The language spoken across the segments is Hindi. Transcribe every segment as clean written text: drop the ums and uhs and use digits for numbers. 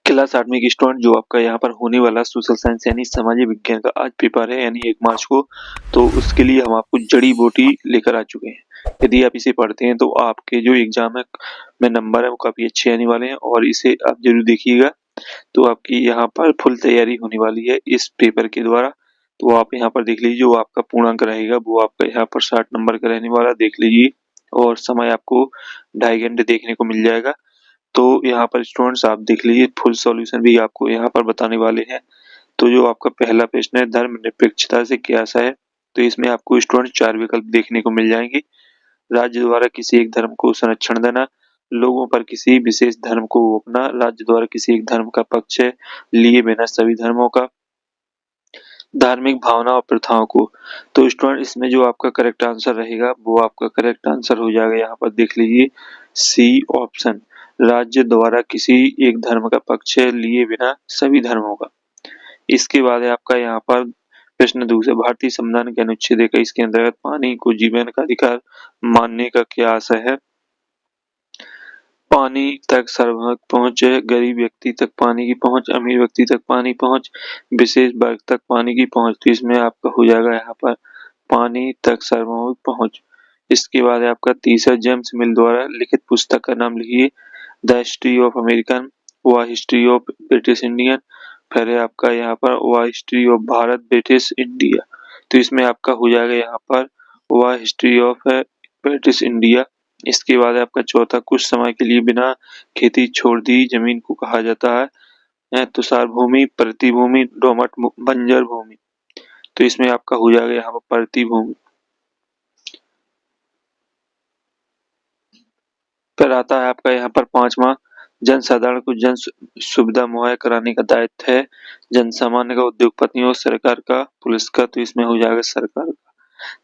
क्लास 8वीं की स्टूडेंट जो आपका यहाँ पर होने वाला सोशल साइंस यानी सामाजिक विज्ञान का आज पेपर है यानी 1 मार्च को, तो उसके लिए हम आपको जड़ी बूटी लेकर आ चुके हैं। यदि आप इसे पढ़ते हैं तो आपके जो एग्जाम है में नंबर है वो काफी अच्छे आने वाले हैं और इसे आप जरूर देखिएगा। तो आपकी यहाँ पर फुल तैयारी होने वाली है इस पेपर के द्वारा। तो आप यहाँ पर देख लीजिए जो आपका पूर्णांक रहेगा वो आपका यहाँ पर 60 नंबर का रहने वाला देख लीजिए और समय आपको 2.5 घंटे देखने को मिल जाएगा। तो यहाँ पर स्टूडेंट्स आप देख लीजिए फुल सॉल्यूशन भी आपको यहाँ पर बताने वाले हैं। तो जो आपका पहला प्रश्न है धर्मनिरपेक्षता से क्या आशा है, तो इसमें आपको स्टूडेंट 4 विकल्प देखने को मिल जाएंगे। राज्य द्वारा किसी एक धर्म को संरक्षण देना, लोगों पर किसी विशेष धर्म को रोकना, राज्य द्वारा किसी एक धर्म का पक्ष लिए बिना सभी धर्मों का, धार्मिक भावना और प्रथाओं को। तो स्टूडेंट इसमें जो आपका करेक्ट आंसर रहेगा वो आपका करेक्ट आंसर हो जाएगा यहाँ पर देख लीजिए सी ऑप्शन, राज्य द्वारा किसी एक धर्म का पक्ष लिए बिना सभी धर्मों का। इसके बाद है आपका यहाँ पर प्रश्न दूसरा, भारतीय संविधान के अनुच्छेद 21 के अंतर्गत पानी को जीवन का अधिकार मानने का क्या आशय है। पानी तक सर्वांगीण पहुंच, गरीब व्यक्ति तक पानी की पहुंच, अमीर व्यक्ति तक पानी पहुंच, विशेष वर्ग तक पानी की पहुंच। तो इसमें आपका हो जाएगा यहाँ पर पानी तक सर्वांगीण पहुंच। इसके बाद है आपका तीसरा, जेम्स मिल द्वारा लिखित पुस्तक का नाम लिखिए। द हिस्ट्री ऑफ अमेरिकन, व हिस्ट्री ऑफ ब्रिटिश इंडियन, फिर है आपका यहाँ पर व history of Bharat British India. तो इसमें आपका हो जाएगा यहाँ पर व हिस्ट्री ऑफ ब्रिटिश इंडिया। इसके बाद आपका चौथा, कुछ समय के लिए बिना खेती छोड़ दी जमीन को कहा जाता है तुषार भूमि, प्रतिभूमि, दोमट बंजर भूमि। तो इसमें आपका हो जाएगा यहाँ पर प्रतिभूमि। फिर आता है आपका यहाँ पर पांचवा, जनसाधारण को जन सुविधा मुहैया कराने का दायित्व है जन सामान्य का, उद्योगपतियों, सरकार का, पुलिस का। तो इसमें हो जाएगा सरकार का।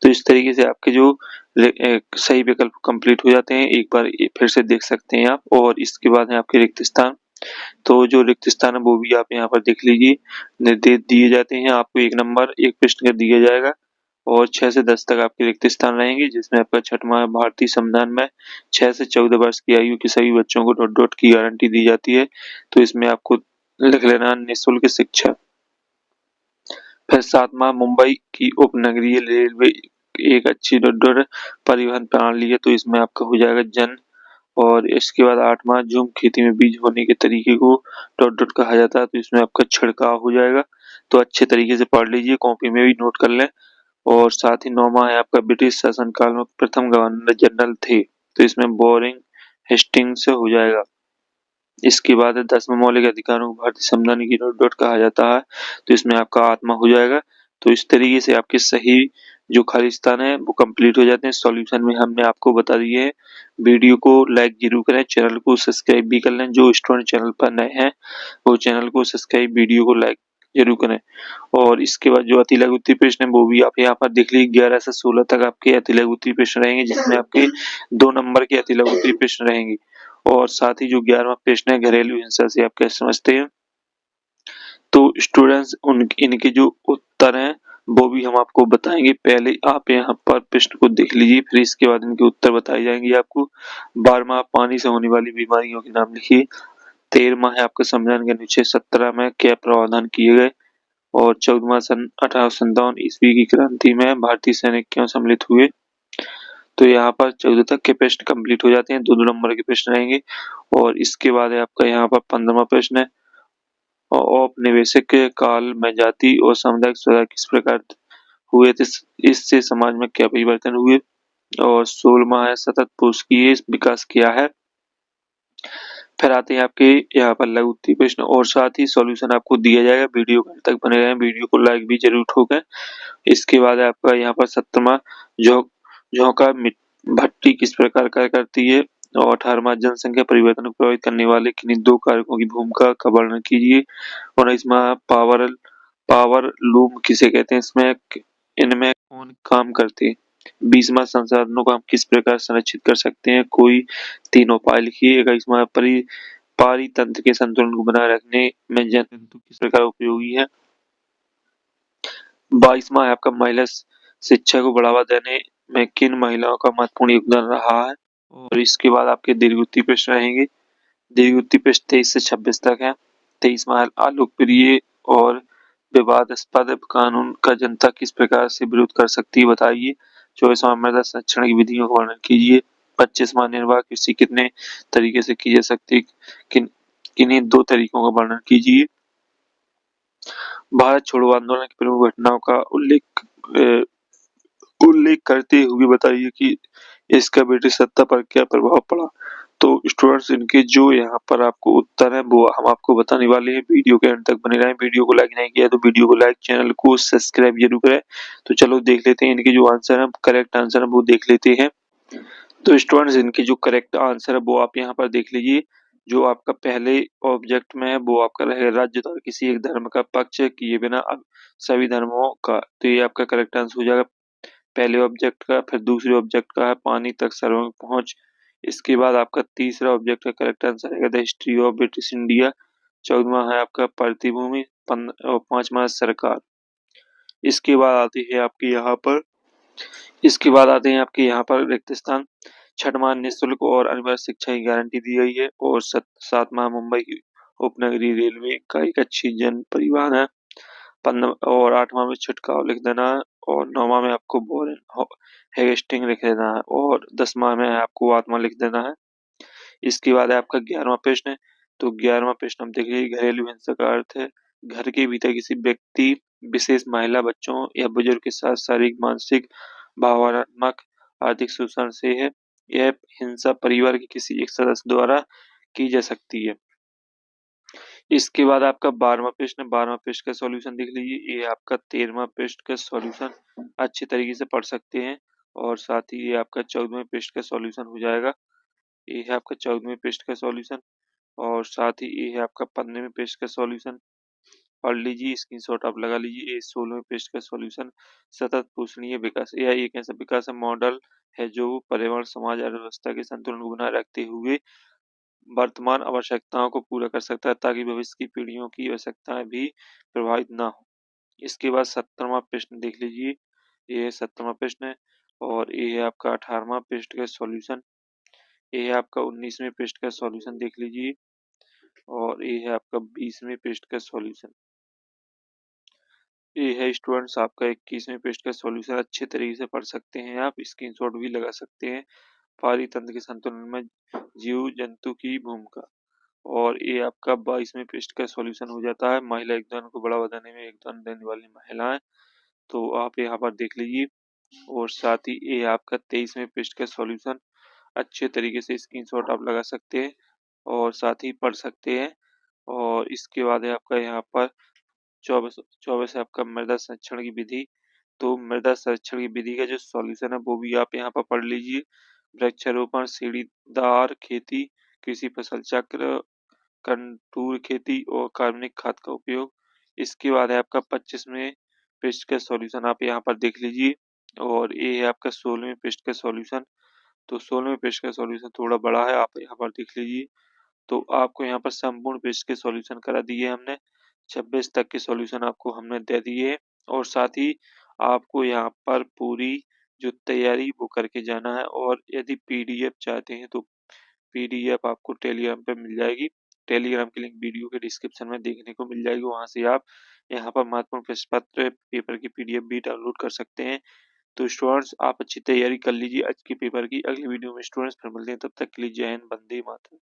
तो इस तरीके से आपके जो सही विकल्प कंप्लीट हो जाते हैं, एक बार फिर से देख सकते हैं आप। और इसके बाद है आपके रिक्त स्थान। तो जो रिक्त स्थान है वो भी आप यहाँ पर देख लीजिए, निर्देश दिए जाते हैं आपको। 1 नंबर 1 प्रश्न का दिया जाएगा और 6 से 10 तक आपके रिक्त स्थान रहेंगे, जिसमें आपका छठवां भारतीय संविधान में 6 से 14 वर्ष की आयु के सभी बच्चों को डॉट डॉट की गारंटी दी जाती है। तो इसमें आपको लिख लेना निःशुल्क शिक्षा। फिर 7वां, मुंबई की उपनगरीय रेलवे एक अच्छी डॉट डॉट परिवहन प्रणाली है। तो इसमें आपका हो जाएगा जन। और इसके बाद 8वां, झूम खेती में बीज बोने के तरीके को डॉट डॉट कहा जाता है। तो इसमें आपका छिड़काव हो जाएगा। तो अच्छे तरीके से पढ़ लीजिए, कॉपी में भी नोट कर लें। और साथ ही 9वां है आपका, ब्रिटिश शासनकाल में प्रथम गवर्नर जनरल थे। तो इसमें बोरिंग हेस्टिंग्स हो जाएगा। इसके बाद 10वां, मौलिक अधिकारों को भारतीय संविधान की डॉट डॉट कहा जाता है। तो इसमें आपका आत्मा हो जाएगा। तो इस तरीके से आपके सही जो खाली स्थान है वो कंप्लीट हो जाते हैं। सॉल्यूशन में हमने आपको बता दिए हैं। वीडियो को लाइक जरूर करें, चैनल को सब्सक्राइब भी कर लें। जो स्टूडेंट चैनल पर नए हैं वो चैनल को सब्सक्राइब, वीडियो को लाइक जरूर करें। और इसके बाद जो अति लघु उत्तरीय प्रश्न है वो भी आप यहाँ पर देख लीजिए। 11 से 16 तक आपके अति लघु उत्तरीय प्रश्न रहेंगे, जिसमें आपके 2 नंबर के अति लघु उत्तरीय प्रश्न रहेंगे। और साथ ही जो 11वां प्रश्न है, घरेलू हिंसा से आप क्या समझते हैं। तो स्टूडेंट्स इनके जो उत्तर हैं वो भी हम आपको बताएंगे। पहले आप यहाँ पर प्रश्न को देख लीजिए, फिर इसके बाद इनके उत्तर बताए जाएंगे आपको। 12वां, पानी से होने वाली बीमारियों के नाम लिखिए। 13वां है आपका, संविधान के अनुच्छेद 17 में क्या प्रावधान किए गए। और 14वां, सन 1857 ईस्वी की क्रांति में भारतीय सैनिक क्यों सम्मिलित हुए। तो यहाँ पर 14 तक के प्रश्न कंप्लीट हो जाते हैं, 2-2 नंबर के प्रश्न रहेंगे। और इसके बाद है आपका यहाँ पर 15वां प्रश्न है, औपनिवेशिक काल में जाति और सामुदायिक सुधार किस प्रकार हुए थे, इससे समाज में क्या परिवर्तन हुए। और 16वां है, सतत पुरुषकीय विकास क्या है। फिर आते हैं आपके यहाँ पर लघु उत्तरीय प्रश्न और साथ ही सॉल्यूशन आपको दिया जाएगा। वीडियो अंत तक बने रहें, वीडियो को लाइक भी जरूर ठोकें। इसके बाद है आपका यहाँ पर 17वां, झोंका भट्टी किस प्रकार कार्य करती है। और 18वां, जनसंख्या परिवर्तन को प्रभावित करने वाले किन्हीं 2 कारकों की भूमिका का वर्णन कीजिए। 19वां, पावर लूम किसे कहते हैं, इसमें इनमें कौन काम करते हैं। 20वां, संसाधनों को हम किस प्रकार संरक्षित कर सकते हैं, कोई 3 उपाय लिखिए। 21वां, पारितंत्र के संतुलन को बनाए रखने में जैव तंतु किस प्रकार उपयोगी है। 22वां है आपका, महिला शिक्षा को बढ़ावा देने में किन महिलाओं का महत्वपूर्ण योगदान रहा है। और इसके बाद आपके दीर्घ उत्तरीय प्रश्न रहेंगे। दीर्घ उत्तरीय प्रश्न 23 से 26 तक है। 23वां अलोकप्रिय और विवादास्पद कानून का जनता किस प्रकार से विरोध कर सकती है बताइए। 24वां मृदा संरक्षण की विधियों का वर्णन कीजिए। 25वां निर्वाह कृषि कितने तरीके से की जा सकती है, किन्हीं दो तरीकों का वर्णन कीजिए। भारत छोड़ो आंदोलन की प्रमुख घटनाओं का उल्लेख करते हुए बताइए कि इसका ब्रिटिश सत्ता पर क्या प्रभाव पड़ा। तो स्टूडेंट्स, इनके जो यहाँ पर आपको उत्तर है वो हम आपको बताने वाले हैं। वीडियो के अंत तक बने रहें। वीडियो को लाइक नहीं किया तो वीडियो को लाइक, चैनल को सब्सक्राइब जरूर करें। तो चलो देख लेते हैं इनके जो आंसर है, करेक्ट आंसर है वो देख लेते हैं। तो स्टूडेंट्स, इनके जो करेक्ट आंसर है वो आप यहाँ पर देख लीजिए। जो आपका पहले ऑब्जेक्ट में है वो आपका रहेगा राज्य द्वारा किसी एक धर्म का पक्ष किए बिना अब सभी धर्मों का। तो ये आपका करेक्ट आंसर हो जाएगा पहले ऑब्जेक्ट का। फिर दूसरे ऑब्जेक्ट का है पानी तक सर्वांगीण पहुंच। इसके बाद आपका तीसरा ऑब्जेक्ट का करेक्ट आंसर है the history of British India. 14वां है आपका प्रतिभूमि। और 5वां है सरकार। इसके बाद आती है आपके यहाँ पर इसके बाद आते हैं आपके यहाँ पर रिक्त स्थान। 6वां निःशुल्क और अनिवार्य शिक्षा की गारंटी दी गई है। और 7वां मुंबई की उपनगरीय रेलवे का एक अच्छी जन परिवहन है। 15 और 8वां में छिटकाव लिख देना है। और 9वां में आपको बोरेन हेस्टिंग लिख देना है। और 10वां में आपको आत्मा लिख देना है। इसके बाद है आपका 11वां प्रश्न। तो 11वां प्रश्न हम देख लीजिए, घरेलू हिंसा का अर्थ है घर के भीतर किसी व्यक्ति विशेष, महिला, बच्चों या बुजुर्ग के साथ शारीरिक, मानसिक, भावनात्मक, आर्थिक शोषण से है। यह हिंसा परिवार के किसी एक सदस्य द्वारा की जा सकती है। इसके बाद आपका 12वां प्रश्न। 12वां प्रश्न का सॉल्यूशन देख लीजिए। ये आपका 13वां प्रश्न का सॉल्यूशन अच्छे तरीके से पढ़ सकते हैं। और साथ ही ये आपका 14वें प्रश्न का सॉल्यूशन हो जाएगा। ये है आपका 14वें पृष्ठ का सॉल्यूशन। और साथ ही ये है आपका 15वें पृष्ठ का सॉल्यूशन। पढ़ लीजिए, स्क्रीनशॉट आप लगा लीजिए। ये 16वें पृष्ठ का सॉल्यूशन। सतत पोषणीय विकास, यह एक ऐसा विकास मॉडल है जो पर्यावरण, समाज और व्यवस्था के संतुलन को बनाए रखते हुए वर्तमान आवश्यकताओं को पूरा कर सकता है ताकि भविष्य की पीढ़ियों की आवश्यकताएं भी प्रभावित ना हो। इसके बाद 17वां प्रश्न देख लीजिए। ये है 17वां प्रश्न। और ये है आपका 18वां पृष्ठ का सॉल्यूशन। ये है आपका 19वें पृष्ठ का सॉल्यूशन देख लीजिए। और ये है आपका 20वें पृष्ठ का सॉल्यूशन। ये है स्टूडेंट्स आपका 21वें पृष्ठ का सॉल्यूशन। अच्छे तरीके से पढ़ सकते हैं, आप स्क्रीनशॉट भी लगा सकते हैं। पारी तंत्र के संतुलन में जीव जंतु की भूमिका। और ये आपका 22वें पृष्ठ का सॉल्यूशन हो जाता है, महिला योगदान को बढ़ावा देने में योगदान देने वाली महिलाएं। तो आप यहाँ पर देख लीजिए। और साथ ही ये आपका 23वें पृष्ठ का सॉल्यूशन। अच्छे तरीके से स्क्रीनशॉट आप लगा सकते हैं और साथ ही पढ़ सकते हैं। और इसके बाद है आपका यहाँ पर 24 है आपका मृदा संरक्षण की विधि। तो मृदा संरक्षण की विधि का जो सॉल्यूशन है वो भी आप यहाँ पर पढ़ लीजिए। वृक्षारोपण, सीढ़ीदार खेती, कृषि फसल चक्र, कंटूर खेती और कार्बनिक खाद का उपयोग। इसके बाद है आपका 25वें पृष्ठ का सॉल्यूशन, आप यहाँ पर देख लीजिए। और ये है आपका 16वें पृष्ठ का सॉल्यूशन। तो 16वें पृष्ठ का सॉल्यूशन थोड़ा बड़ा है, आप यहाँ पर देख लीजिए। तो आपको यहाँ पर संपूर्ण पृष्ठ के सॉल्यूशन करा दिए हमने। 26 तक के सॉल्यूशन आपको हमने दे दिए हैं। और साथ ही आपको यहाँ पर पूरी जो तैयारी वो करके जाना है। और यदि पीडीएफ चाहते हैं तो पीडीएफ आपको टेलीग्राम पे मिल जाएगी। टेलीग्राम की लिंक वीडियो के डिस्क्रिप्शन में देखने को मिल जाएगी। वहां से आप यहाँ पर महत्वपूर्ण प्रश्न पत्र पेपर की पीडीएफ भी डाउनलोड कर सकते हैं। तो स्टूडेंट्स, आप अच्छी तैयारी कर लीजिए आज के पेपर की। अगली वीडियो में स्टूडेंट्स फिर मिलते हैं, तब तक के लिए जय हिंद, वंदे मातरम।